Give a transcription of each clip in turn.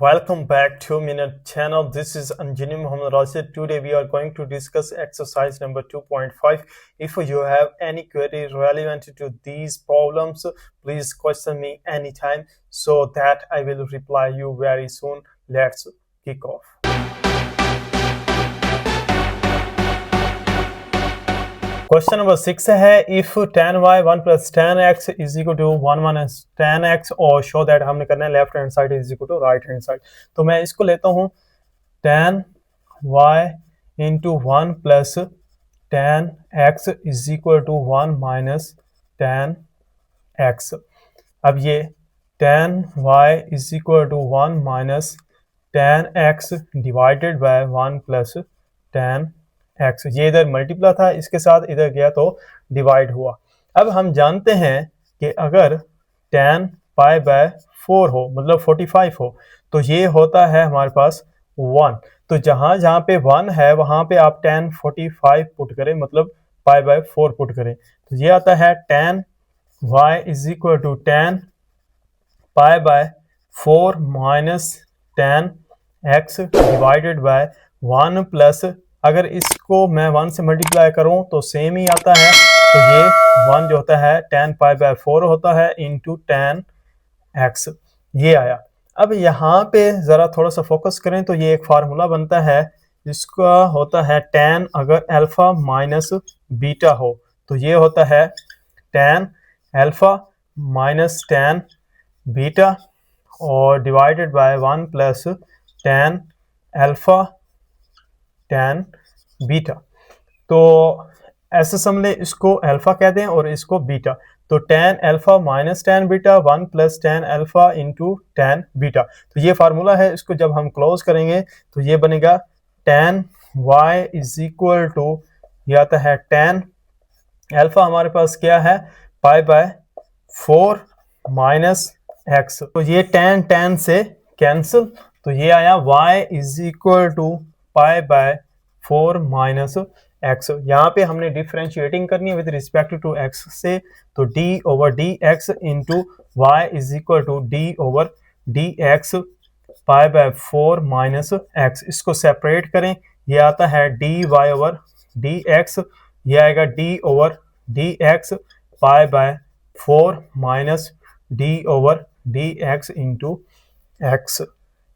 Welcome back to Minute channel. This is Anjani Muhammad Rashid. Today we are going to discuss exercise number 2.5. If you have any query relevant to these problems, please question me anytime so that I will reply you very soon. Let's kick off. Question number 6 है if tan y 1 plus tan x is equal to 1 minus tan x और show that हमने करना है left hand side is equal to right hand side. तो मैं इसको लेता हूँ tan y into 1 plus tan x is equal to 1 minus tan x. अब ये tan y is equal to 1 minus tan x divided by 1 plus tan x. ये इधर multiply था, इसके साथ इधर गया तो डिवाइड हुआ. अब हम जानते हैं कि अगर tan पाई बाय 4 हो मतलब 45 हो तो ये होता है हमारे पास 1. तो जहां पे 1 है वहां पे आप tan 45 पुट करें मतलब पाई बाय 4 पुट करें. तो ये आता है tan y is equal to tan pi by 4 minus tan x divided by 1 plus, अगर इसको मैं 1 से मल्टीप्लाई करूं तो सेम ही आता है. तो ये 1 जो होता है tan पाई बाय 4 होता है इंटू tan x. ये आया. अब यहाँ पे ज़रा थोड़ा सा फोकस करें तो ये एक फार्मूला बनता है जिसका होता है tan अगर अल्फ़ा माइनस बीटा हो तो ये होता है tan alpha minus tan beta और divided by 1 plus tan alpha tan beta. तो ऐसे समझ लें इसको अल्फा कहते हैं और इसको बीटा. तो tan alpha minus tan beta 1 plus tan alpha into tan beta. तो ये फार्मूला है, इसको जब हम क्लोज करेंगे तो ये बनेगा tan y is equal to, ये आता है tan अल्फा हमारे पास क्या है पाई बाय 4 माइनस x. तो ये tan से कैंसिल, तो ये आया y is equal to pi by 4 minus x. यहाँ पे हमने डिफरेंशिएटिंग करनी है विद रिस्पेक्ट टू x से, तो d over d x into y is equal to d over d x pi by 4 minus x. इसको सेपरेट करें, ये आता है dy ओवर डी एक्स, ये आएगा d over d x pi by 4 minus d over d x into x.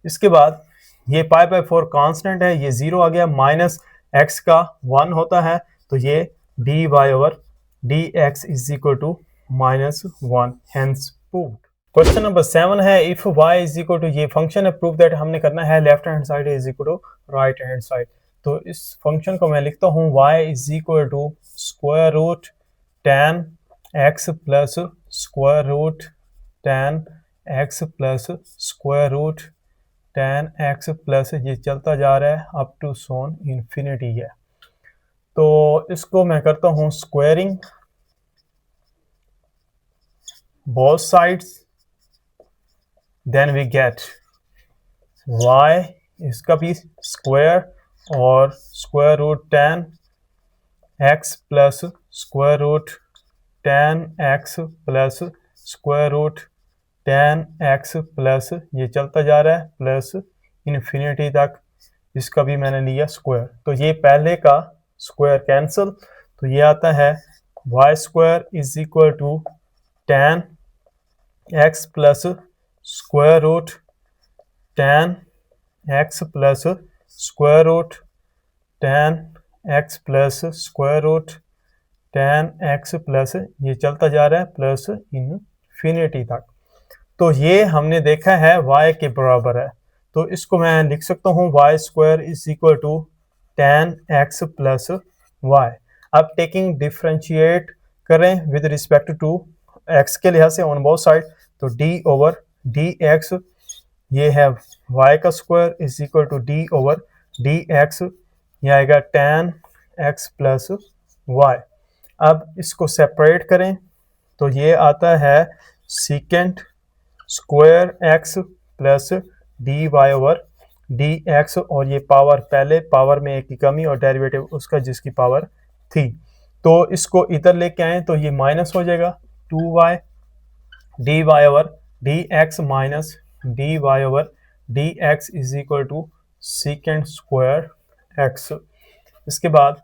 इसके बाद ये पाई बाय 4 कांस्टेंट है, ये 0 आ गया, माइनस x का 1 होता है तो ये dy over dx is equal to minus 1. Hence proved. Question number 7 है if y is equal to, ये फंक्शन है, प्रूव दैट हमने करना है left hand side is equal to right hand side. तो इस फंक्शन को मैं लिखता हूँ y is equal to square root tan x plus square root tan x plus square root tan x plus, ये चलता जा रहा है अप टू सोन इन्फिनिटी है. तो इसको मैं करता हूँ squaring both sides, then we get y इसका भी स्क्वायर और square root tan x plus square root tan x plus square root tan x plus, ये चलता जा रहा है प्लस इन्फिनिटी तक, इसका भी मैंने लिया स्क्वायर. तो ये पहले का स्क्वायर कैंसिल, तो ये आता है y square is equal to tan x plus square root tan x plus square root tan x plus square root tan x plus, ये चलता जा रहा है प्लस इन्फिनिटी तक. तो ये हमने देखा है y के बराबर है, तो इसको मैं लिख सकता हूँ y square is equal to tan x plus y. अब टेकिंग डिफरेंशिएट करें विद रिस्पेक्ट टू x के लिहाज से ऑन बोथ साइड, तो d ओवर डी एक्स, ये है y का square is equal to d over d x, ये आएगा tan x प्लस y. अब इसको सेपरेट करें तो ये आता है secant square x plus dy over dx, और ये पावर पहले पावर में एक की कमी और डेरिवेटिव उसका जिसकी पावर थी, तो इसको इधर लेके आए तो ये माइनस हो जाएगा 2y dy over dx minus dy over d x is equal to secant square x. इसके बाद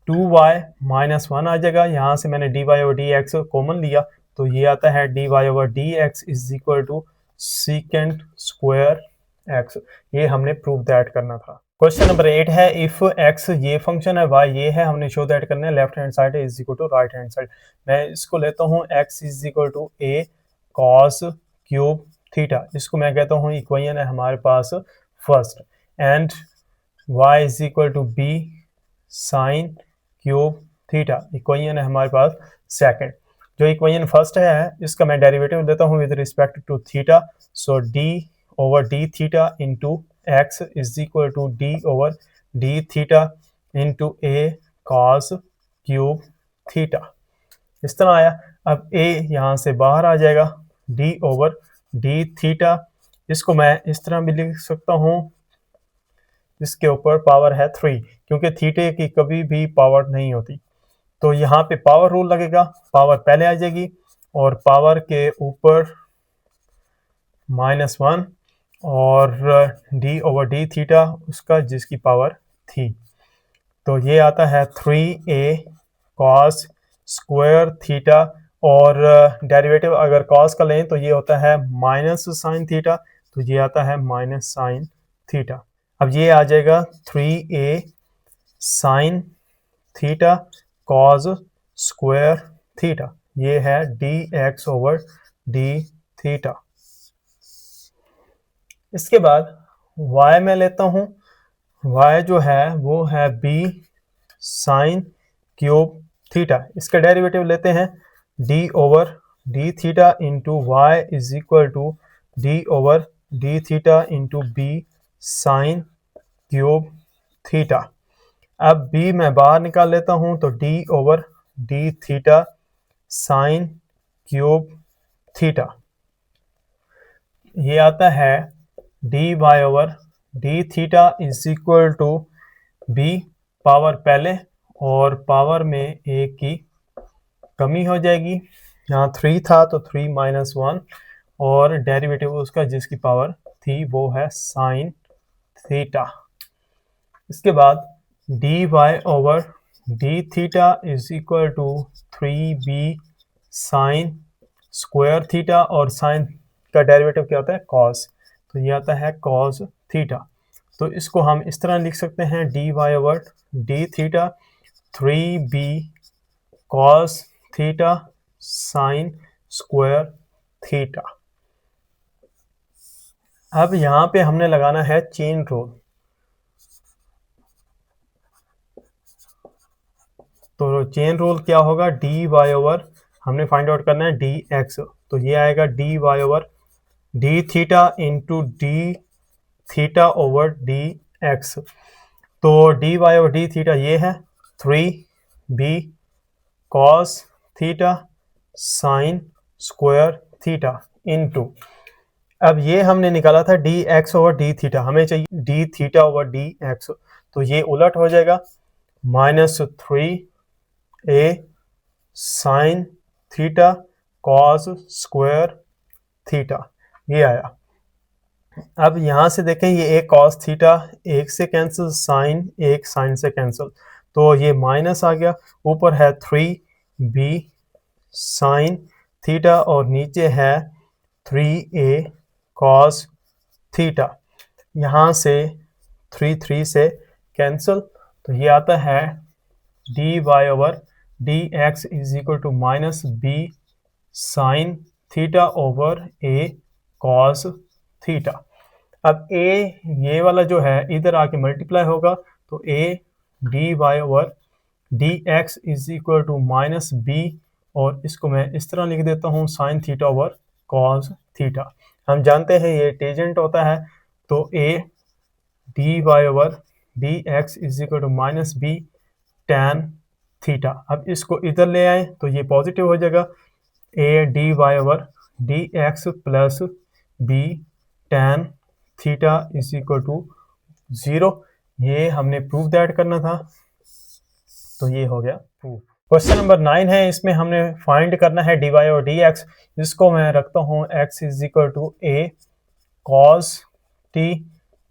2y माइनस 1 आ जाएगा, यहाँ से मैंने dy over d x common लिया तो ये आता है dy over d x is equal to secant square x. ये हमने प्रूव दैट करना था। क्वेश्चन नंबर 8 है इफ x ये फंक्शन है, y ये है, हमने शो दैट करना है left hand side is equal to right hand side. मैं इसको लेता हूँ x is equal to a cos cube theta, इसको मैं कहता हूँ इक्वेशन है हमारे पास first, and y is equal to b sine cube theta, equation है हमारे पास सेकंड। जो इक्वेशन फर्स्ट है इसका मैं डेरिवेटिव लेता हूँ with respect to theta, so d over d theta into x is equal to d over d theta into a cos cube theta. इस तरह आया। अब a यहाँ से बाहर आ जाएगा, d ओवर डी थीटा, इसको मैं इस तरह भी लिख सकता हूँ, इसके ऊपर पावर है 3 क्योंकि थीटे की कभी भी पावर नहीं होती, तो यहाँ पे पावर रूल लगेगा, पावर पहले आ जाएगी और पावर के ऊपर -1 और d ओवर डी थीटा उसका जिसकी पावर थी, तो ये आता है 3a cos स्क्वायर थीटा, और डेरिवेटिव अगर cos का लें तो ये होता है माइनस साइन थीटा, तो ये आता है माइनस साइन थीटा। अब ये आ जाएगा 3a sine theta cos square theta, ये है dx ओवर डी थीटा। इसके बाद y में लेता हूँ, y जो है वो है b साइन क्यूब थीटा, इसका डेरिवेटिव लेते हैं d over d theta into y is equal to d over d theta into b sine cube theta. अब b मैं बाहर निकाल लेता हूँ तो d over d theta sine cube theta, ये आता है dy over d theta is equal to b, power पहले और पावर में एक की कमी हो जाएगी, यहाँ 3 था तो 3 माइनस 1 और डेरिवेटिव उसका जिसकी पावर थी वो है साइन थीटा। इसके बाद dy over d theta is equal to 3b sine square theta, और साइन का डेरिवेटिव क्या होता है cos, तो ये आता है cos थीटा, तो इसको हम इस तरह लिख सकते हैं dy over d theta 3b cos theta sine square theta. अब यहाँ पे हमने लगाना है चेन रूल, तो चेन रूल क्या होगा, dy ओवर हमने फाइंड आउट करना है dx, तो ये आएगा dy over d theta into D theta over d x, तो dy ओवर डी थीटा ये है 3b cos theta sine square theta into, अब ये हमने निकाला था dx ओवर डी थीटा, हमें चाहिए D theta over d x, तो ये उलट हो जाएगा -3a sine theta cos square theta, ये आया। अब यहाँ से देखें ये एक cos थीटा एक से कैंसिल, साइन एक साइन से कैंसिल, तो ये माइनस आ गया, ऊपर है 3b साइन थीटा और नीचे है 3a cos थीटा, यहाँ से 3 से कैंसिल, तो ये आता है dy over d x is equal to minus b sine theta over a cos theta. अब a ये वाला जो है इधर आके मल्टीप्लाई होगा, तो a dy over d x is equal to minus b, और इसको मैं इस तरह लिख देता हूँ sine theta over cos theta. हम जानते हैं ये टेंजेंट होता है, तो a dy over d x is equal to minus b tan theta. अब इसको इधर ले आए तो ये पॉजिटिव हो जाएगा, a dy over d x plus b tan theta is equal to 0, ये हमने प्रूफ दैट करना था, तो ये हो गया प्रूफ। क्वेश्चन नंबर 9 है, इसमें हमने फाइंड करना है dy और dx, जिसको मैं रखता हूँ x is equal to a cos t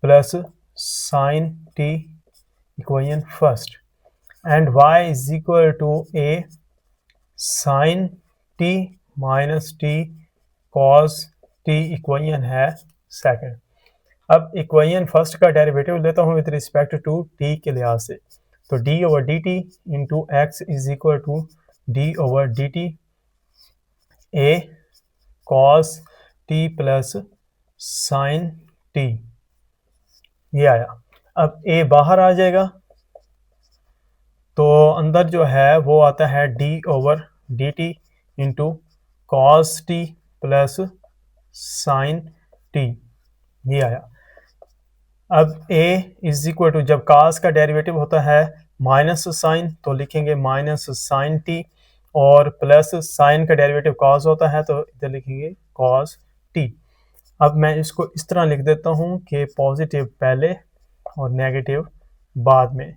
plus sine t equation first and y is equal to a sine t minus t cos t equation है सेकंड। अब इक्वेशन फर्स्ट का डेरिवेटिव लेता हूँ विद रिस्पेक्ट टू टी के लिहाज से, तो d over d t into x is equal to d over d t a cos t plus sine t, ये आया। अब ए बाहर आ जाएगा तो अंदर जो है वो आता है D over d t into cos t plus sine t, ये आया। अब a इज इक्वल टू, जब cos का डेरिवेटिव होता है माइनस साइन तो लिखेंगे माइनस साइन टी, और प्लस साइन का डेरिवेटिव cos होता है तो इधर लिखेंगे cos t। अब मैं इसको इस तरह लिख देता हूँ कि पॉजिटिव पहले और नेगेटिव बाद में,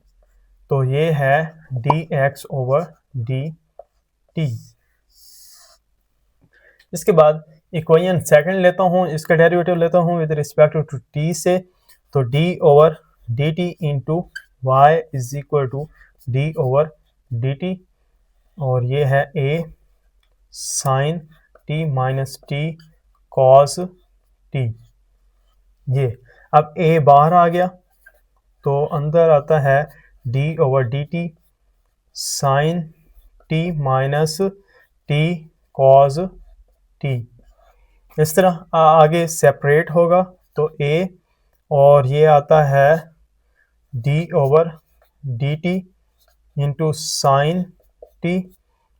तो ये है dx ओवर dt। इसके बाद इक्वेशन सेकंड लेता हूँ, इसका डेरिवेटिव लेता हूँ विद रिस्पेक्ट टू t से, तो d over dt into y is equal to d over dt, और ये है a sine t minus t cos t, ये। अब a बाहर आ गया तो अंदर आता है d over dt sine t minus t cos t, इस तरह आगे सेपरेट होगा तो a, और ये आता है d over dt into sine t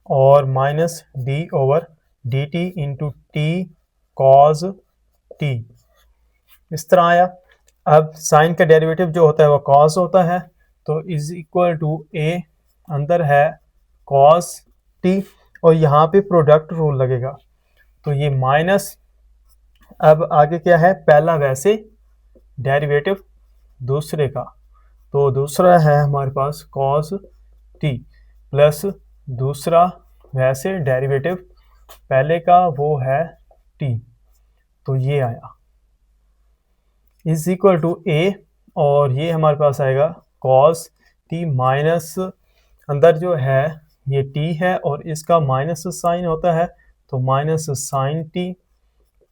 और minus d over dt into t cos t, इस तरह आया। अब साइन का डेरिवेटिव जो होता है वो कॉस होता है, तो इज इक्वल टू a अंदर है कॉस t, और यहाँ पे प्रोडक्ट रूल लगेगा तो ये माइनस। अब आगे क्या है, पहला वैसे डेरिवेटिव दूसरे का, तो दूसरा है हमारे पास cos t प्लस दूसरा वैसे डेरिवेटिव पहले का वो है t, तो ये आया इज इक्वल टू a, और ये हमारे पास आएगा cos t माइनस, अंदर जो है ये t है और इसका माइनस साइन होता है तो minus sine t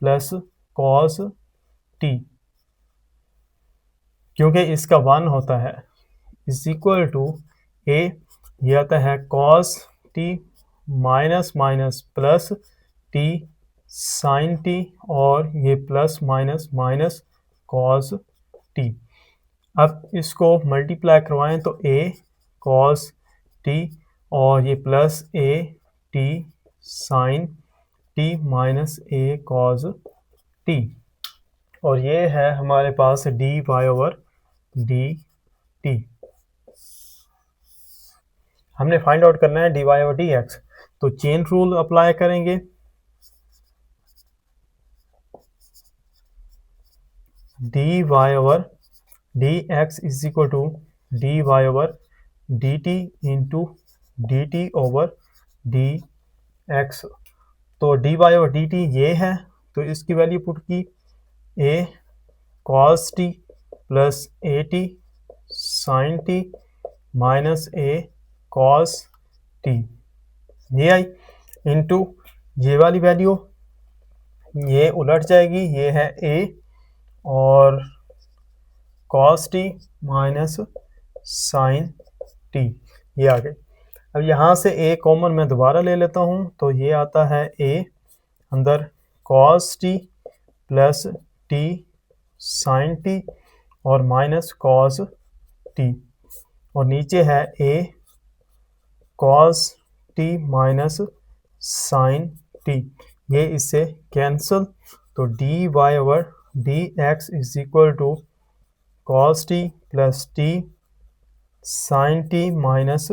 plus cos t, क्योंकि इसका 1 होता है, इज इक्वल टू a, ये आता है cos t minus minus plus t sine t, और ये plus minus minus cos t। अब इसको मल्टीप्लाई करवाएं तो a cos t और ये plus a t sine t minus a cos t, और ये है हमारे पास dy ओवर dt। हमने फाइंड आउट करना है dy ओवर dx, तो चेन रूल अप्लाई करेंगे। dy over dx is equal to dy over dt into dt over dx, तो dy ओवर dt ये है तो इसकी वैल्यू पुट की a cos t plus a t sine t minus a cos t, ये आई, into ये वाली value ये उलट जाएगी, ये है a और cos t minus sine t, ये आ गई। अब यहाँ से a कॉमन मैं दोबारा ले लेता हूँ तो ये आता है a अंदर cos t plus t sine t और माइनस cos t, और नीचे है a cos t minus sine t, ये इससे कैंसल, तो dy over dx is equal to cos t plus t sine t minus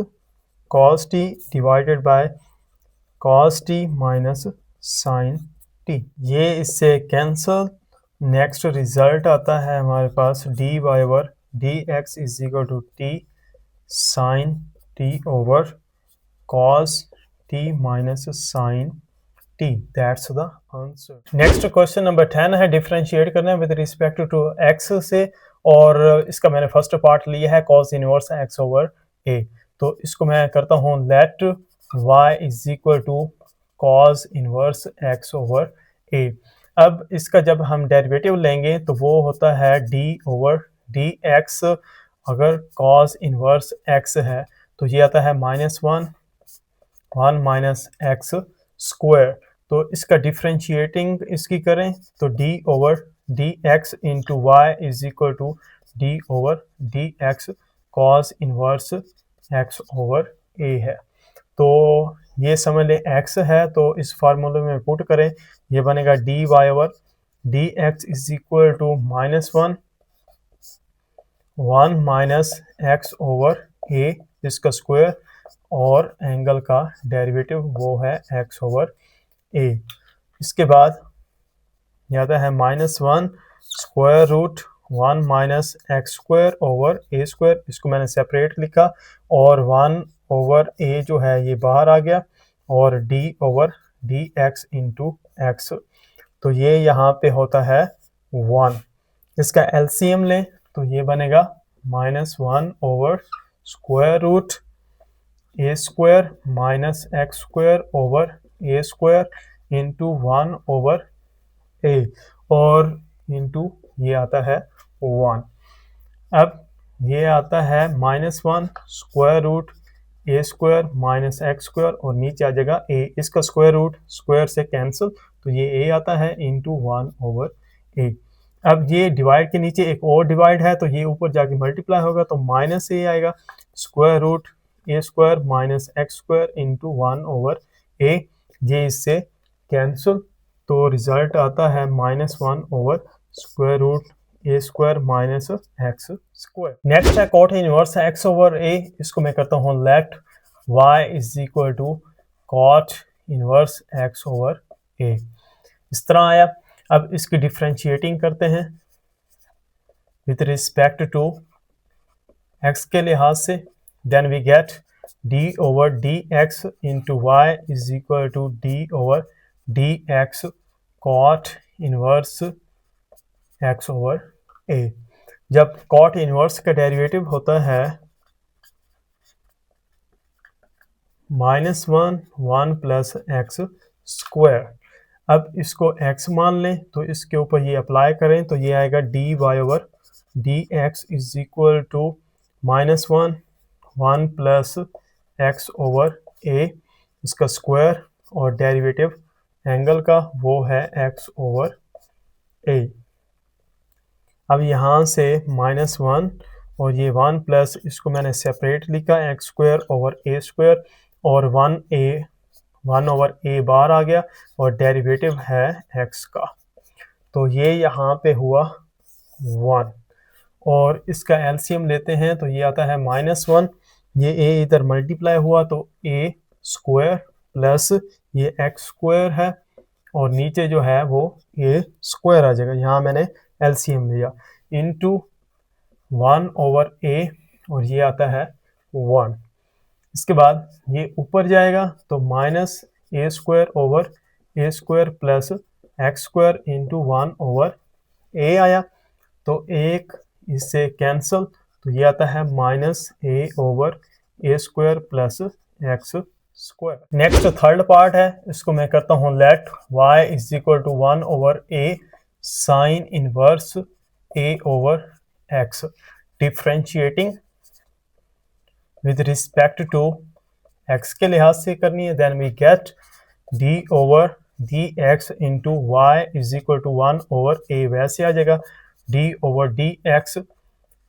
cos t divided by cos t minus sine t, ये इससे cancel. Next result आता है हमारे पास dy over dx is equal to t sine t over cos t minus sin t, that's the answer. Next question number 10 है, differentiate करना है with respect to x से, और इसका मैंने फर्स्ट पार्ट लिया है cos inverse x over a. तो इसको मैं करता हूँ let y is equal to cos inverse x over a. अब इसका जब हम डेरिवेटिव लेंगे तो वो होता है d ओवर डी एक्स। अगर cos इनवर्स x है तो ये आता है -1 माइनस एक्स स्क्वायर। तो इसका डिफ्रेंशिएटिंग इसकी करें तो d over d x into y is equal to d over d x cos inverse x over a है। तो ये समझ लें x है, तो इस फार्मूले में पुट करें, ये बनेगा d y over d x is equal to -1 minus x over a इसका स्क्वायर, और एंगल का डेरिवेटिव वो है एक्स ओवर ए। इसके बाद ये आता है -1 square root 1 minus x square over a square. इसको मैंने सेपरेट लिखा, और 1 ओवर ए जो है ये बाहर आ गया, और D over d x into x. तो ये यहाँ पे होता है 1। इसका एलसीएम लें तो ये बनेगा -1 over square root a square minus x square over a square into 1 over a, और इंटू ये आता है 1। अब ये आता है -1 square root a square minus x square, और नीचे आ जाएगा ए, इसका स्क्वायर रूट स्क्वायर से कैंसिल, तो ये ए आता है इंटू 1 ओवर ए। अब ये डिवाइड के नीचे एक और डिवाइड है, तो ये ऊपर जाके मल्टीप्लाई होगा, तो माइनस ए आएगा, square root a square minus x square into 1 over a, ये इससे कैंसिल, तो रिजल्ट आता है -1 over square root a square minus x square. Next है cot inverse x over a. इसको मैं करता हूँ let y is equal to cot inverse x over a. इस तरह आया। अब इसकी डिफ्रेंशिएटिंग करते हैं विद रिस्पेक्ट टू x के लिहाज से, then we get d over d x into y is equal to d over d x cot inverse x over a. जब कॉट इनवर्स का डेरिवेटिव होता है -1 प्लस एक्स स्क्वायर। अब इसको x मान लें तो इसके ऊपर ये अप्लाई करें, तो ये आएगा d y over d x is equal to -1 plus x over a, इसका स्क्वायर, और डेरिवेटिव एंगल का वो है एक्स ओवर ए। अब यहाँ से -1 और ये 1 प्लस, इसको मैंने सेपरेट लिखा, x square over a square, और 1 ओवर ए बाहर आ गया, और डेरिवेटिव है एक्स का, तो ये यहाँ पे हुआ 1। और इसका एलसीएम लेते हैं तो ये आता है -1, ये ए इधर मल्टीप्लाई हुआ तो ए स्क्वायर प्लस ये एक्स स्क्वायर है, और नीचे जो है वो ए स्क्वायर आ जाएगा, यहाँ मैंने एलसीएम लिया, इनटू 1 ओवर ए, और ये आता है 1। इसके बाद ये ऊपर जाएगा तो minus a square over a square plus x square into 1 over a आया, तो एक इससे कैंसल, तो ये आता है -a over a square plus x square. Next third part है, इसको मैं करता हूँ let y is equal to 1 over a sine inverse a over x. Differentiating with respect to x के लिहाज से करनी है, then we get d over d x into y is equal to 1 over a, वैसे आ जाएगा d over d x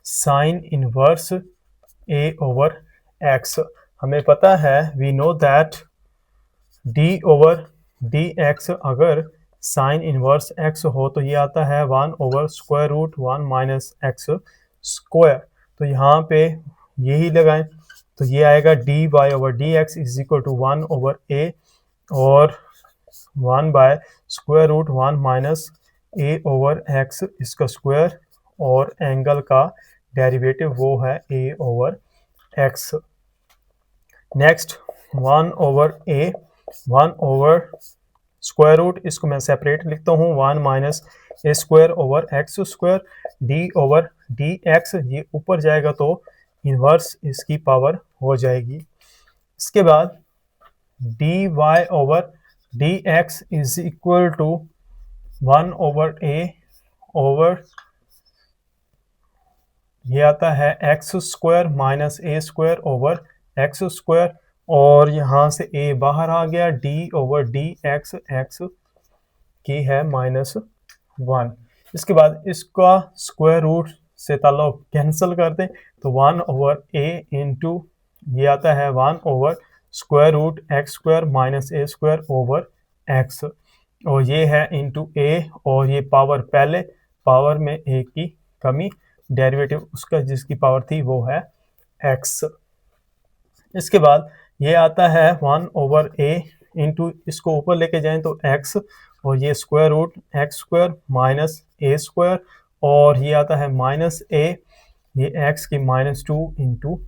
sine inverse a over x। हमें पता है, we know that d over d x अगर साइन इनवर्स x हो तो ये आता है 1 over square root 1 minus x square. तो यहाँ पे यही लगाएं, तो ये आएगा d y over d x is equal to 1 over a, और 1 by square root 1 minus a over x इसका स्क्वायर, और एंगल का डेरिवेटिव वो है a over x. Next 1 over a, 1 over square root, इसको मैं सेपरेट लिखता हूँ, 1 minus a square over x square, d over d x, ये ऊपर जाएगा तो इनवर्स इसकी पावर हो जाएगी। इसके बाद d y over d x is equal to 1 over a over, ये आता है x square minus a square over x square, और यहाँ से ए बाहर आ गया, d over d x, x की है -1। इसके बाद इसका स्क्वायर रूट से ताल्लुक कैंसिल कर दें तो 1 ओवर ए इंटू ये आता है 1 over square root x square minus a square over x, और ये है इंटू ए, और ये पावर पहले पावर में ए की कमी, डेरिवेटिव उसका जिसकी पावर थी वो है एक्स। इसके बाद ये आता है 1 ओवर ए इंटू, इसको ऊपर लेके जाएं तो एक्स, और ये square root x square minus a square, और ये आता है माइनस ए, ये एक्स की -2 इंटू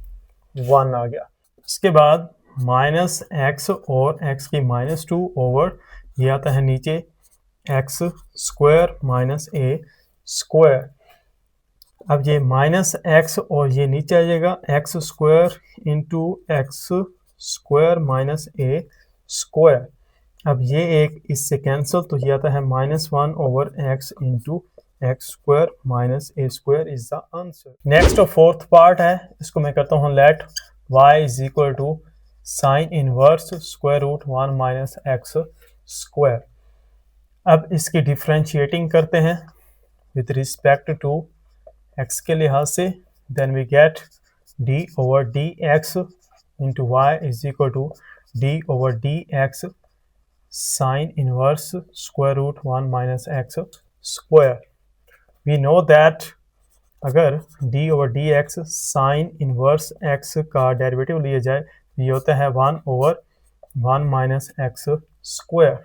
1 आ गया। इसके बाद माइनस एक्स और एक्स की -2 ओवर, ये आता है नीचे x square minus a square. अब ये माइनस एक्स और ये नीचे आ जाएगा x square into x square minus a square. अब ये एक इससे कैंसिल, तो ये आता है -1 over x into x square minus a square is the answer. Next और फोर्थ पार्ट है, इसको मैं करता हूँ let y is equal to sine inverse square root 1 minus x square. अब इसकी डिफ्रेंशिएटिंग करते हैं विद रिस्पेक्ट टू x के लिहाज से, then we get d over d x into y is equal to d over d x sine inverse square root 1 minus x square. We know that अगर d over d x sine inverse x का derivative लिया जाए तो ये होता है 1 over 1 minus x square.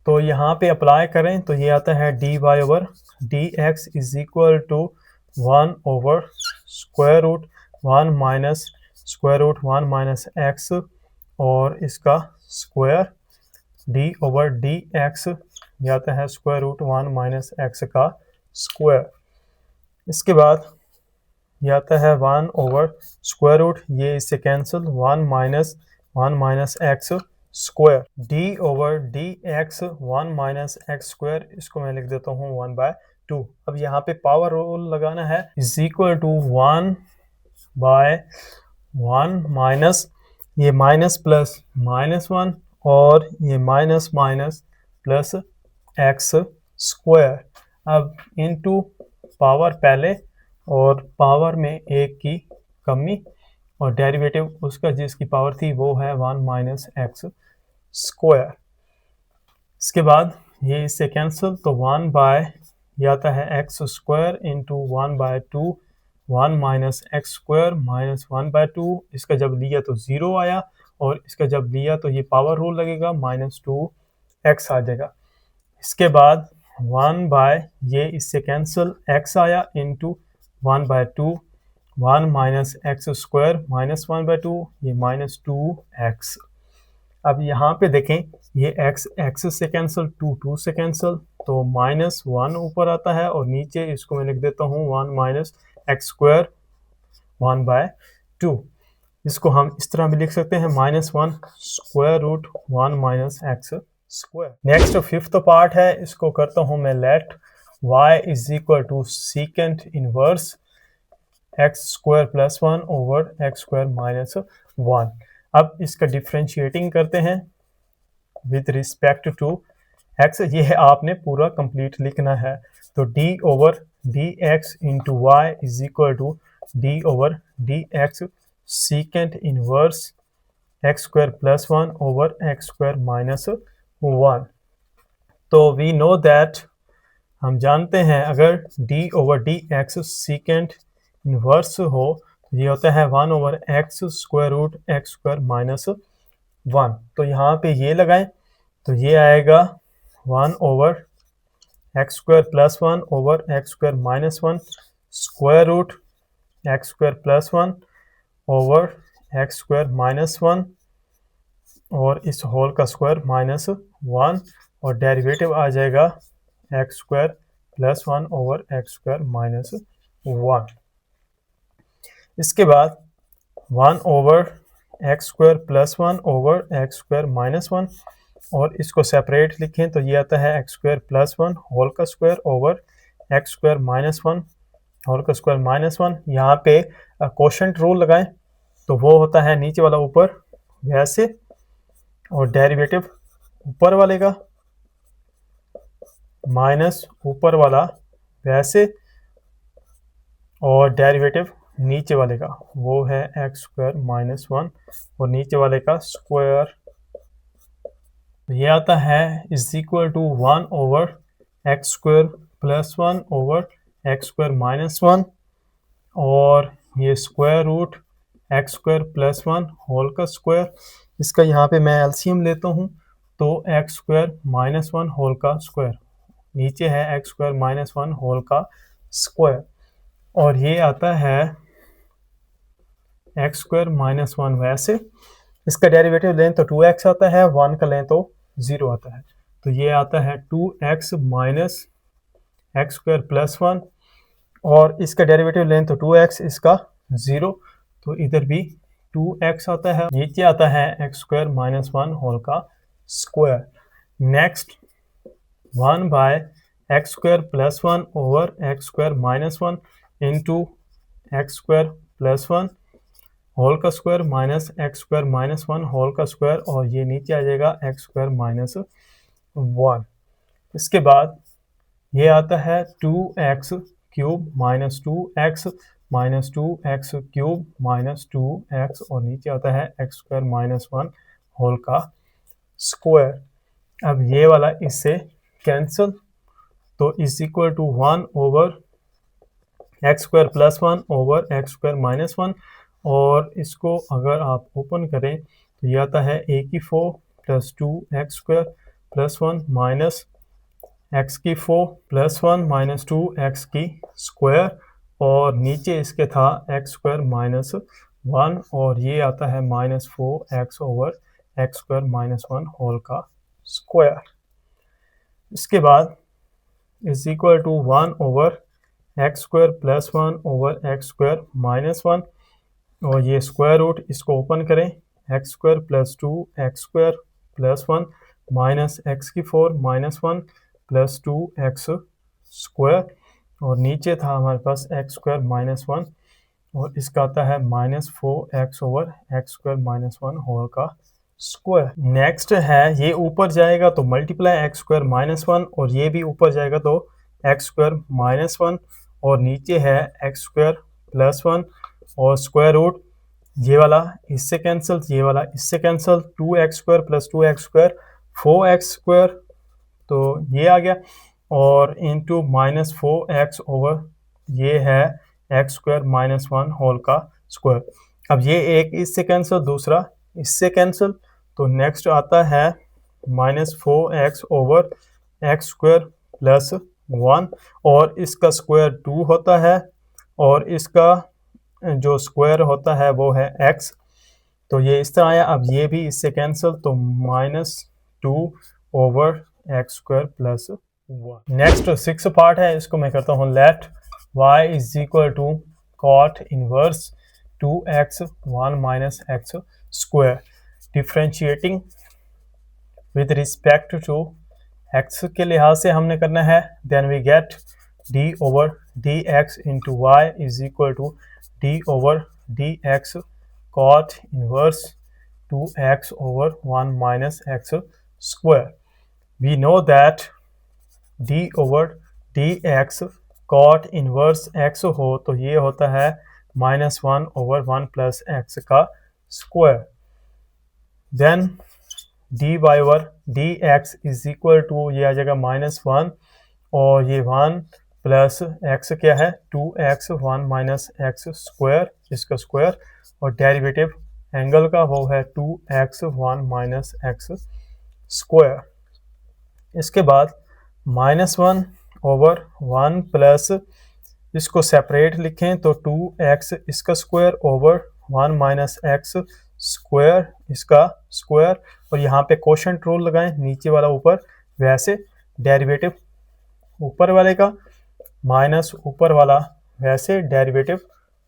तो यहाँ पे अप्लाई करें तो ये आता है d y over d x is equal to 1 over square root 1 minus square root 1 minus x, और इसका square d over d x, ये आता है स्क्वायर रूट 1 माइनस एक्स का स्क्वायर। इसके बाद ये आता है 1 ओवर स्क्वायर रूट, ये इससे cancel, 1 minus x square, d over d x 1 minus x square, इसको मैं लिख देता हूँ 1/2। अब यहाँ पे पावर रूल लगाना है, इज इक्वल टू 1/1 माइनस, ये माइनस प्लस -1, और ये minus minus plus x square. अब इनटू पावर पहले और पावर में एक की कमी, और डेरिवेटिव उसका जिसकी पावर थी वो है 1 माइनस एक्स स्क्वायर। इसके बाद ये इससे कैंसिल, तो 1 बाय ये आता है x square into 1/2, 1 minus x square minus 1/2, इसका जब लिया तो 0 आया, और इसका जब लिया तो ये पावर रूल लगेगा -2x आ जाएगा। इसके बाद 1 बाय ये इससे कैंसिल, x आया into 1/2, 1 minus x square minus 1/2, ये -2x। अब यहाँ पे देखें ये x से कैंसिल, 2 से कैंसिल, तो -1 ऊपर आता है, और नीचे इसको मैं लिख देता हूँ 1 माइनस एक्स स्क्वायर 1/2। इसको हम इस तरह भी लिख सकते हैं -1 square root 1 minus x square. Next fifth part है, इसको करता हूँ मैं let y is equal to secant inverse x square plus 1 over x square minus 1। अब इसका डिफ्रेंशिएटिंग करते हैं विद रिस्पेक्ट टू x, ये है आपने पूरा कंप्लीट लिखना है, तो d over d x into y is equal to d over d x secant inverse x square plus 1 over x square minus 1। तो वी नो दैट, हम जानते हैं अगर d over d x secant inverse हो तो ये होता है 1 over x square root x square minus 1। तो यहाँ पे ये लगाएं तो ये आएगा 1 over x square plus 1 over x square minus 1 square root x square plus 1 over x square minus 1, और इस होल का स्क्वायर -1 और डेरिवेटिव आ जाएगा x square plus 1 over x square -1। इसके बाद 1 over x square plus 1 over x square -1 और इसको सेपरेट लिखें तो ये आता है एक्स स्क्वायर प्लस 1 होल का square over x square -1 whole का स्क्वायर -1। यहाँ पे कोशेंट रूल लगाएं तो वो होता है नीचे वाला ऊपर वैसे और डेरिवेटिव ऊपर वाले का माइनस ऊपर वाला वैसे और डेरिवेटिव नीचे वाले का वो है एक्स स्क्वायर -1 और नीचे वाले का स्क्वायर। ये आता है is equal to 1 over x square plus 1 over x square -1 और ये square root x square plus 1 whole का स्क्वायर। इसका यहाँ पे मैं एलसीएम लेता हूँ तो एक्स स्क्वायर -1 होल का स्क्वायर नीचे है एक्स स्क्वायर -1 होल का स्क्वायर और ये आता है एक्स स्क्वायर -1 वैसे। इसका डेरिवेटिव लें तो 2x आता है, 1 का लें तो 0 आता है, तो ये आता है 2x minus x square plus 1 और इसका डेरिवेटिव लें तो 2x, इसका 0, तो इधर भी 2x आता है। नीचे आता है एक्स स्क्वायर -1 होल का square. Next 1 by x square plus 1 over x square -1 into x square plus 1 whole का square minus x square -1 whole का स्क्वायर और ये नीचे आ जाएगा एक्स स्क्वायर -1। इसके बाद ये आता है 2x cube minus 2x cube minus 2x और नीचे आता है एक्स स्क्वायर -1 होल का स्क्वायर। अब ये वाला इससे कैंसिल तो is equal to 1 over x square plus 1 over x square -1 और इसको अगर आप ओपन करें तो ये आता है a की 4 plus 2 x square plus 1 minus x की 4 प्लस 1 माइनस 2 एक्स की स्क्वायर और नीचे इसके था एक्स स्क्वायर -1 और ये आता है -4x over x square -1 whole का स्क्वायर। इसके बाद is equal to 1 over x square plus 1 over x square -1 और ये स्क्वायर रूट इसको ओपन करें x square plus 2 x square plus 1 minus x की 4 -1 प्लस 2 एक्स स्क्वायर और नीचे था हमारे पास एक्स स्क्वायर -1 और इसका आता है -4x over x square -1 whole का स्क्वायर। नेक्स्ट है ये ऊपर जाएगा तो मल्टीप्लाई एक्स स्क्वायर -1 और ये भी ऊपर जाएगा तो एक्स स्क्वायर -1 और नीचे है एक्स स्क्वायर प्लस 1 और स्क्वायर रूट ये वाला इससे कैंसिल, ये वाला इससे cancel, 2x square plus 2x square 4x square तो ये आ गया और इंटू -4x ओवर ये है एक्स स्क्वायर -1 होल का स्क्वायर। अब ये एक इससे कैंसिल, दूसरा इससे कैंसिल तो नेक्स्ट आता है -4x over x square plus 1 और इसका स्क्वायर 2 होता है और इसका जो स्क्वायर होता है वो है x, तो ये इस तरह आया। अब ये भी इससे कैंसिल तो -2 over x square plus 1। Next 6 part है, इसको मैं करता हूँ let y is equal to cot inverse 2x 1 minus x square differentiating with respect to x के लिहाज से हमने करना है। Then we get d over dx into y is equal to d over dx cot inverse 2x over 1 minus x square. We know that d over dx cot inverse x हो तो ये होता है -1 ओवर 1 प्लस एक्स का square. Then dy over dx is equal to ये आ जाएगा -1 और ये 1 प्लस x क्या है 2x 1 माइनस एक्स स्क्वायर इसका स्क्वायर और डेरिवेटिव एंगल का वो है 2x 1 माइनस एक्स स्क्वायर। इसके बाद -1 ओवर 1 प्लस इसको सेपरेट लिखें तो 2x इसका square over 1 minus x square, इसका स्क्वायर, और यहाँ पे कोशेंट रूल लगाएं, नीचे वाला ऊपर, वैसे डेरिवेटिव ऊपर वाले का माइनस ऊपर वाला वैसे डेरिवेटिव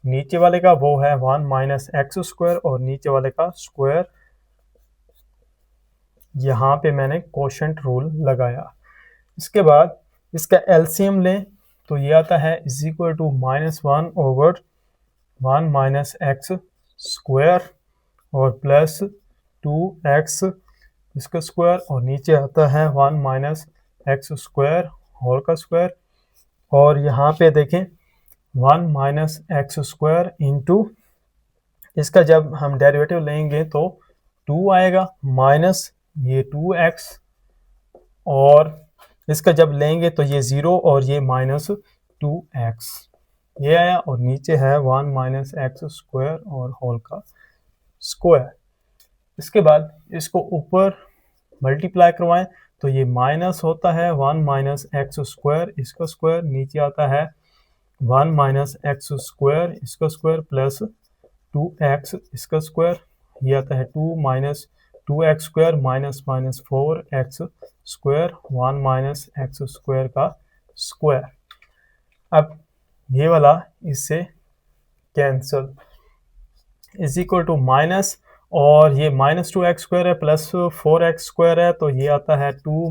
नीचे वाले का, वो है 1 माइनस एक्स स्क्वायर, और नीचे वाले का स्क्वायर। यहाँ पे मैंने कोशेंट रूल लगाया। इसके बाद इसका एलसीएम लें तो ये आता है is equal to -1 over 1 minus x square और प्लस 2x इसका स्क्वायर, और नीचे आता है 1 माइनस एक्स स्क्वायर होल का स्क्वायर। और यहाँ पे देखें 1 माइनस एक्स स्क्वायर इंटू इसका जब हम डेरिवेटिव लेंगे तो 2 आएगा, माइनस ये 2x, और इसका जब लेंगे तो ये 0 और ये माइनस 2x, ये आया, और नीचे है 1 माइनस एक्स स्क्वायर और होल का स्क्वायर। इसके बाद इसको ऊपर मल्टीप्लाई करवाएं तो ये माइनस होता है 1 माइनस एक्स स्क्वायर इसका स्क्वायर, नीचे आता है 1 माइनस एक्स स्क्वायर इसका स्क्वायर प्लस 2x इसका स्क्वायर, ये आता है 2 minus 2x square minus minus 4x square 1 minus x square का स्क्वायर। अब ये वाला इससे cancel, is equal to minus, और ये माइनस 2x स्क्वायर है प्लस 4x स्क्वायर है, तो ये आता है 2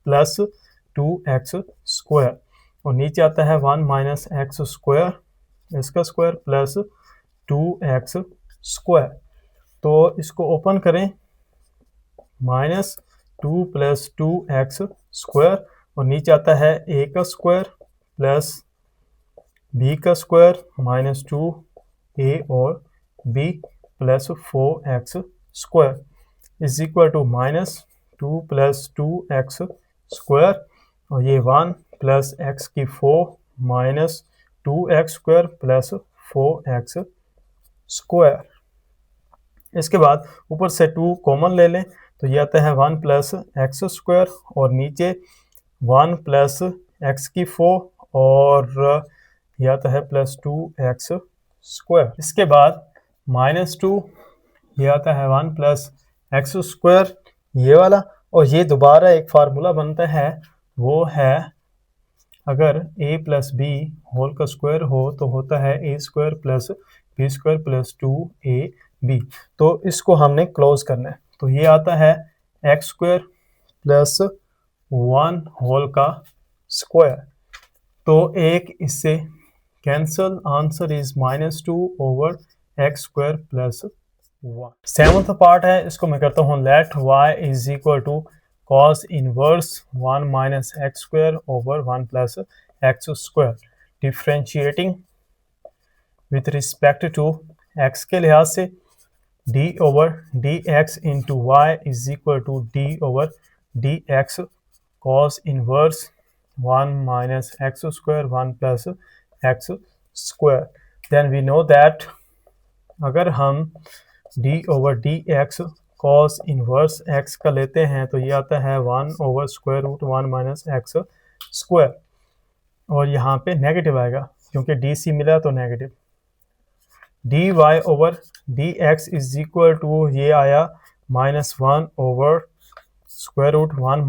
प्लस 2x स्क्वायर, और नीचे आता है 1 माइनस एक्स स्क्वायर इसका स्क्वायर प्लस 2x स्क्वायर। तो इसको ओपन करें, माइनस 2 प्लस 2x स्क्वायर, और नीचे आता है a का स्क्वायर प्लस b का स्क्वायर माइनस 2a और b plus 4x square is equal to minus 2 plus 2x square, और ये 1 प्लस x की 4 minus 2x square plus 4x square. इसके बाद ऊपर से 2 कॉमन ले लें तो ये आता है 1 प्लस एक्स स्क्वायर, और नीचे 1 प्लस एक्स की 4 और ये आता है प्लस 2x स्क्वायर। इसके बाद माइनस 2, ये आता है 1 प्लस एक्स स्क्वायर ये वाला, और ये दोबारा एक फार्मूला बनता है, वो है अगर a प्लस बी होल का स्क्वायर हो तो होता है a square plus b square plus 2ab। तो इसको हमने क्लोज करना है, तो ये आता है एक्स स्क्वायर प्लस 1 होल का स्क्वायर, तो एक इससे cancel, answer is -2 over x square plus 1। Seventh part है, इसको मैं करता हूँ let y is equal to cos inverse 1 minus x square over 1 plus x square, differentiating with respect to x के लिहाज से d over dx into y is equal to d over dx cos inverse 1 minus x square 1 plus x square. Then we know that अगर हम d over dx cos inverse x का लेते हैं तो ये आता है 1 over square root 1 minus x square, और यहाँ पे नेगेटिव आएगा क्योंकि डी मिला तो negative. dy over dx is equal to ये आया -1 over square root 1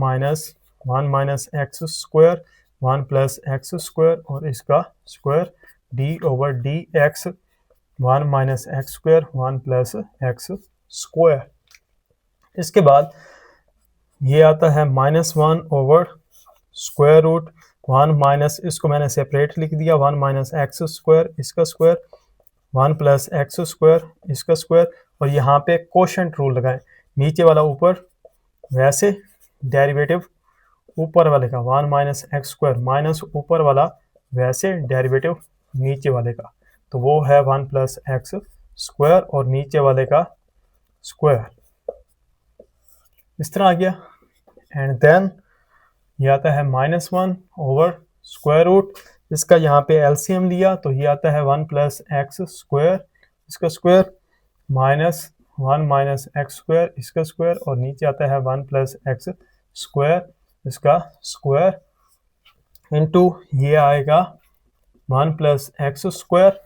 minus x square 1 plus x square, और इसका square d over dx 1 minus x square 1 plus x square. इसके बाद ये आता है -1 ओवर स्क्वायर रूट 1 माइनस, इसको मैंने सेपरेट लिख दिया, 1 माइनस एक्स स्क्वायर इसका स्क्वायर 1 प्लस एक्स स्क्वायर इसका स्क्वायर, और यहाँ पे कोशेंट रूल लगाएं, नीचे वाला ऊपर वैसे डेरिवेटिव ऊपर वाले का 1 माइनस एक्स स्क्वायर माइनस ऊपर वाला वैसे डेरिवेटिव नीचे वाले का, तो वो है 1 प्लस एक्स स्क्वायर और नीचे वाले का स्क्वायर, इस तरह आ गया। एंड देन ये आता है -1 ओवर स्क्वायर रूट, इसका यहाँ पे एलसीएम लिया तो ये आता है 1 प्लस एक्स स्क्वायर इसका square minus 1 minus x square इसका स्क्वायर, और नीचे आता है 1 प्लस एक्स स्क्वायर इसका स्क्वायर इनटू ये आएगा 1 प्लस एक्स स्क्वायर,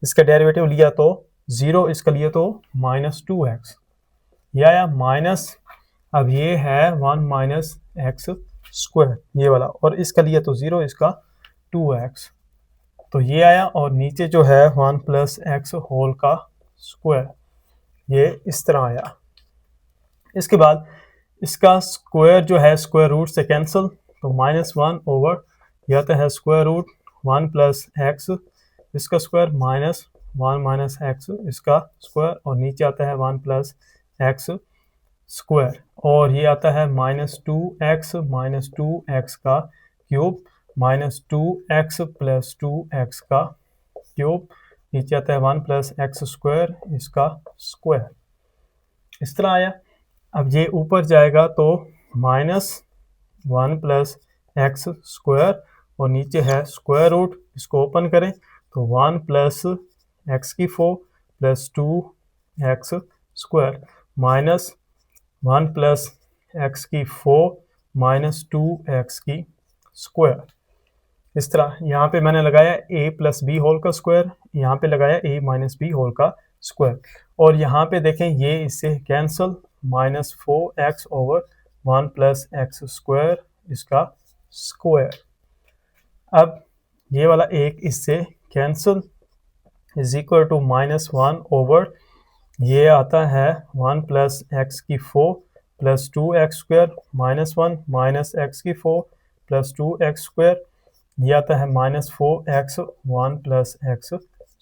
इसका डेरिवेटिव लिया तो 0 इसके लिए तो -2x, ये आया माइनस, अब ये है 1 माइनस एक्स स्क्वायर ये वाला, और इसके लिए तो 0 इसका 2x, तो ये आया, और नीचे जो है 1 प्लस एक्स होल का स्क्वायर, ये इस तरह आया। इसके बाद इसका स्क्वायर जो है स्क्वायर रूट से कैंसिल, तो -1 ओवर ये आता है स्क्वायर रूट 1 प्लस एक्स इसका स्क्वायर माइनस 1 माइनस एक्स इसका स्क्वायर, और नीचे आता है 1 प्लस एक्स स्क्वायर, और ये आता है -2x का क्यूब -2x प्लस 2x का क्यूब, नीचे आता है 1 प्लस एक्स स्क्वायर इसका स्क्वायर, इस तरह आया। अब ये ऊपर जाएगा तो -1 प्लस एक्स स्क्वायर, और नीचे है स्क्वायर रूट, इसको ओपन करें तो 1 प्लस एक्स की 4 plus 2x square minus 1 plus x की 4 माइनस 2x की स्क्वायर, इस तरह। यहाँ पे मैंने लगाया a प्लस बी होल का स्क्वायर, यहाँ पे लगाया a माइनस बी होल का स्क्वायर, और यहाँ पे देखें ये इससे cancel, -4x over 1 plus x square इसका स्क्वायर। अब ये वाला एक इससे cancel, is equal to -1 over ये आता है 1 प्लस एक्स की 4 plus 2x square -1 minus x की 4 प्लस 2x स्क्वायर, ये आता है -4x 1 plus x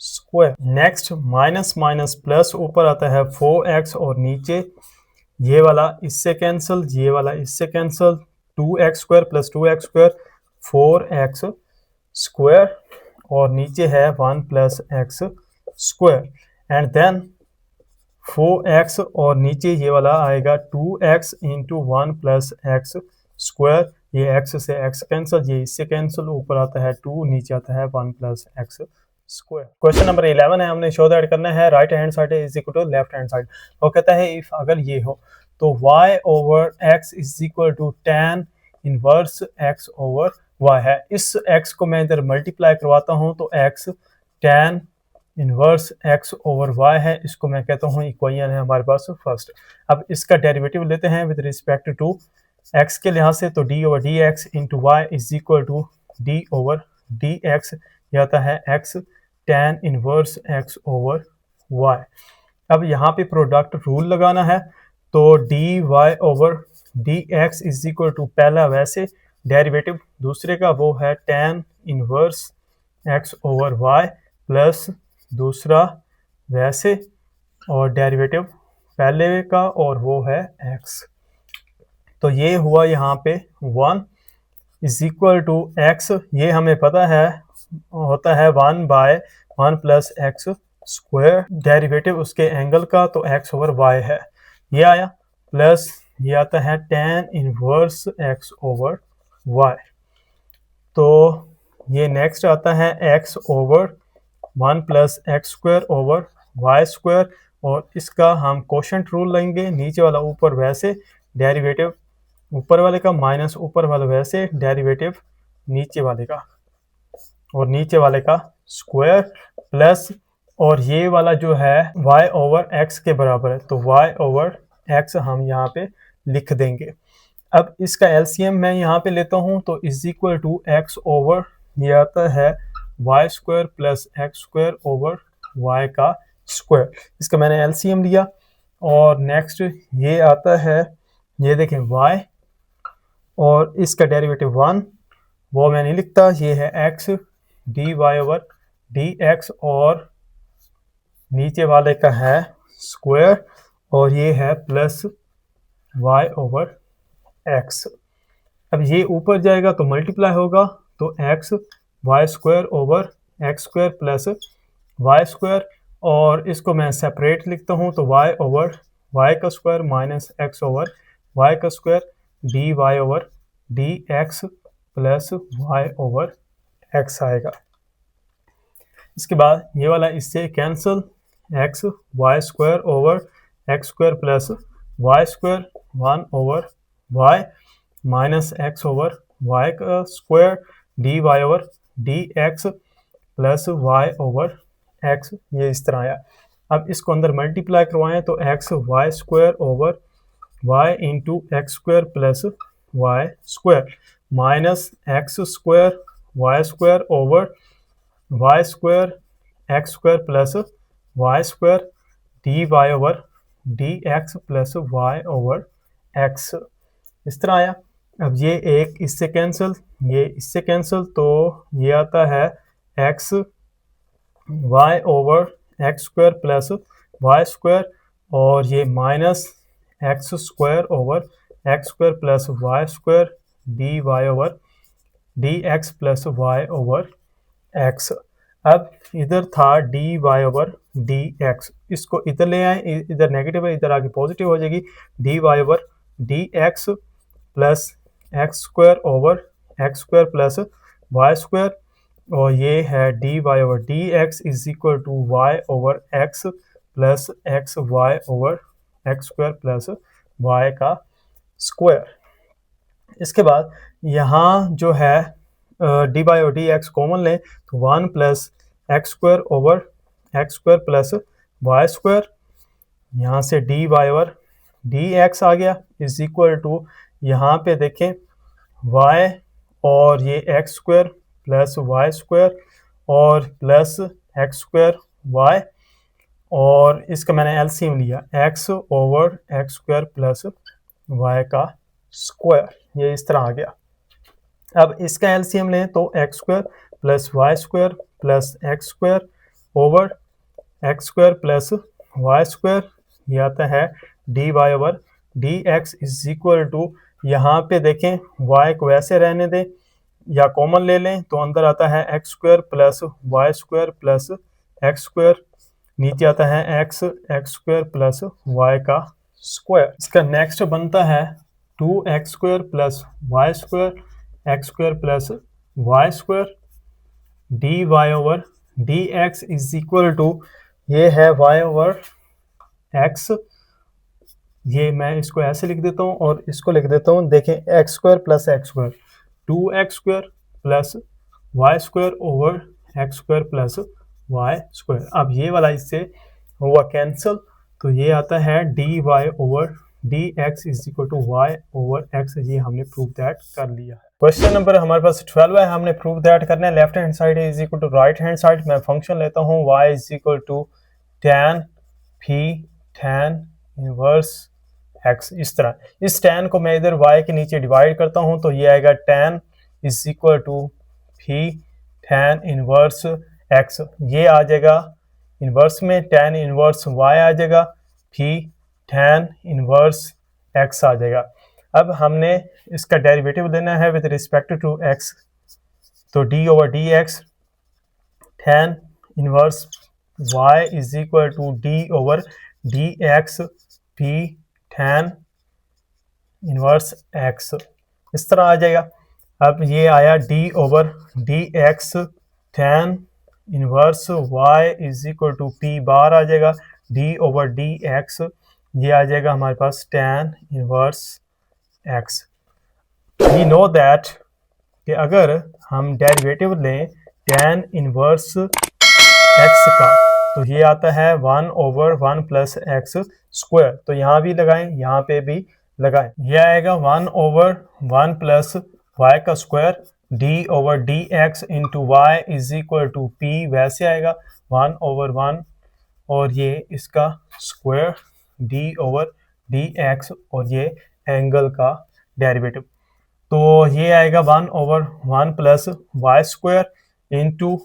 square. Next minus minus plus ऊपर आता है 4x, और नीचे ये वाला इससे कैंसिल, ये वाला इससे cancel, 2x square plus 2x square 4x square, और नीचे है 1 plus x square, and then 4x, और नीचे ये वाला आएगा 2x into 1 plus x square, ये x से x कैंसिल, ये इससे कैंसिल, ऊपर आता है 2, नीचे आता है 1 plus x square. Question number 11 है, हमने शो दैट करना है right hand side is equal to left hand side. वो कहता है इफ अगर ये हो तो y over x is equal to tan inverse x over y है। इस x को मैं इधर मल्टीप्लाई करवाता हूँ तो x tan inverse x over y है, इसको मैं कहता हूँ इक्वेशन है हमारे पास फर्स्ट। अब इसका डेरिवेटिव लेते हैं विद रिस्पेक्ट टू x के लिहाज से, तो d over d x into y is equal to d over d x, यह आता है x tan inverse x over y। अब यहाँ पे प्रोडक्ट रूल लगाना है, तो dy over d x is equal to पहला वैसे डेरिवेटिव, दूसरे का वो है tan inverse x over y plus दूसरा वैसे, और डेरिवेटिव पहले का और वो है x। तो ये हुआ यहाँ पे 1 इज इक्वल टू x, ये हमें पता है होता है 1 by 1 plus x square, derivative उसके एंगल का तो x ओवर y है, ये आया, प्लस ये आता है tan inverse x over y। तो ये नेक्स्ट आता है x over 1 plus x square over y square, और इसका हम कोशेंट रूल लेंगे, नीचे वाला ऊपर वैसे, डेरिवेटिव ऊपर वाले का माइनस ऊपर वाला वैसे, डेरिवेटिव नीचे वाले का और नीचे वाले का स्क्वायर, प्लस और ये वाला जो है y ओवर x के बराबर है, तो y ओवर x हम यहाँ पे लिख देंगे। अब इसका एलसीएम मैं यहाँ पे लेता हूँ, तो is equal to x over ये आता है y square plus x square over y का स्क्वायर, इसका मैंने एलसीएम लिया। और नेक्स्ट ये आता है, ये देखें y और इसका डेरिवेटिव 1, वो मैं नहीं लिखता, ये है x d y over d x, और नीचे वाले का है स्क्वायर, और ये है प्लस y ओवर x। अब ये ऊपर जाएगा तो मल्टीप्लाई होगा, तो x y square over x square plus y square, और इसको मैं सेपरेट लिखता हूँ, तो y ओवर y का square minus x over y का square d y over d x plus y over x आएगा। इसके बाद ये वाला इससे cancel, x y square over x square plus y square 1 over y minus x over y का square d y over d x plus y over x, ये इस तरह आया। अब इसको अंदर मल्टीप्लाई करवाएं तो x y square over y into x square plus y square minus x square y square over y square x square plus y square d y over d x plus y over x, इस तरह आया। अब ये एक इससे cancel, ये इससे cancel, तो ये आता है x y over x square plus y square और ये minus x square over x square plus y square d y over d x plus y over x. अब इधर था d y over d x, इसको इधर ले आए, इधर नेगेटिव है, इधर आगे पॉजिटिव हो जाएगी, d y over d x plus x square over x square plus y square और ये है d y over d x is equal to y over x plus x y over x square plus y का square. इसके बाद यहाँ जो है d y और डी एक्स कॉमन लें तो 1 plus x square over x square plus y square, यहाँ से d y over d x आ गया इज इक्वल टू यहाँ पे देखें y और ये x square plus y square और प्लस एक्स स्क्वायर y और इसका मैंने एलसीएम लिया x over x square plus y का स्क्वायर, ये इस तरह आ गया। अब इसका एलसीएम लें तो x square plus y square plus x square over x square plus y square, ये आता है d y over d x is equal to, यहाँ पे देखें y को वैसे रहने दें या कॉमन ले लें तो अंदर आता है x square plus y square plus x square, नीचे आता है एक्स स्क्वायर प्लस वाई का स्क्वायर। इसका नेक्स्ट बनता है 2x square plus y square x square plus y square d y over d x is equal to, ये है y over x, ये मैं इसको ऐसे लिख देता हूँ और इसको लिख देता हूँ, देखें x square plus x square 2x square plus y square over x square plus y square. अब ये वाला इससे हुआ कैंसिल तो ये आता है d y over d x is equal to y over x, ये हमने प्रूव दैट कर लिया है। क्वेश्चन नंबर हमारे पास 12 है, हमने प्रूव दैट करना है left hand side is equal to right hand side. मैं फंक्शन लेता हूँ y is equal to tan phi tan inverse x, इस तरह इस tan को मैं इधर y के नीचे डिवाइड करता हूँ तो ये आएगा tan is equal to phi tan inverse x, ये आ जाएगा इनवर्स में tan इनवर्स y आ जाएगा, फी tan इनवर्स x आ जाएगा। अब हमने इसका डेरिवेटिव लेना है विद रिस्पेक्ट टू x, तो d over d x tan inverse y is equal to d over d x p tan inverse x, इस तरह आ जाएगा। अब ये आया d over d x tan inverse y is equal to p बार आ जाएगा, d ओवर डी एक्स, ये आ जाएगा हमारे पास tan inverse x। We know that कि अगर हम डेरिवेटिव लें tan इनवर्स x का तो ये आता है 1 ओवर 1 प्लस एक्स स्क्वायर, तो यहाँ भी लगाएं यहाँ पे भी लगाएं, यह आएगा 1 ओवर 1 प्लस वाई का square d over d x into y is equal to p, वैसे आएगा 1 ओवर 1 और ये इसका square d over d x और ये एंगल का डेरिवेटिव, तो ये आएगा 1 over 1 plus y square into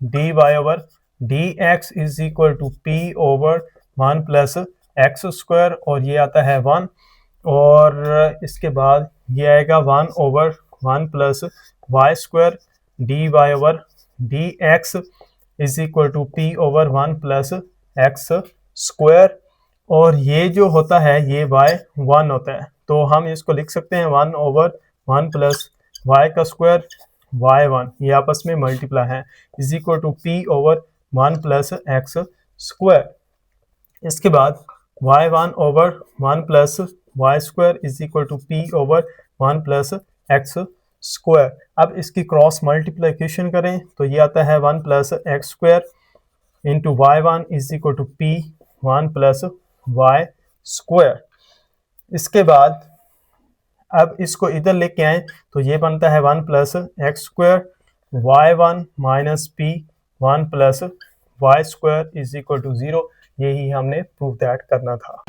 d y over d x is equal to p over 1 plus x square और ये आता है 1 और इसके बाद ये आएगा 1 over 1 plus y square d y over d x is equal to p over 1 plus x square और ये जो होता है ये y 1 होता है, तो हम इसको लिख सकते हैं 1 ओवर 1 प्लस वाई का स्क्वायर y1, ये आपस में मल्टीप्लाई है, is equal to p over 1 plus x square. इसके बाद y1 over 1 plus y square is equal to p over 1 plus x square. अब इसकी क्रॉस मल्टीप्लिकेशन करें तो ये आता है 1 plus x square into y1 is equal to p 1 plus y square. इसके बाद अब इसको इधर लेके आए तो ये बनता है 1 plus x square y1 minus p 1 plus y square is equal to 0। यही हमने प्रूव दैट करना था।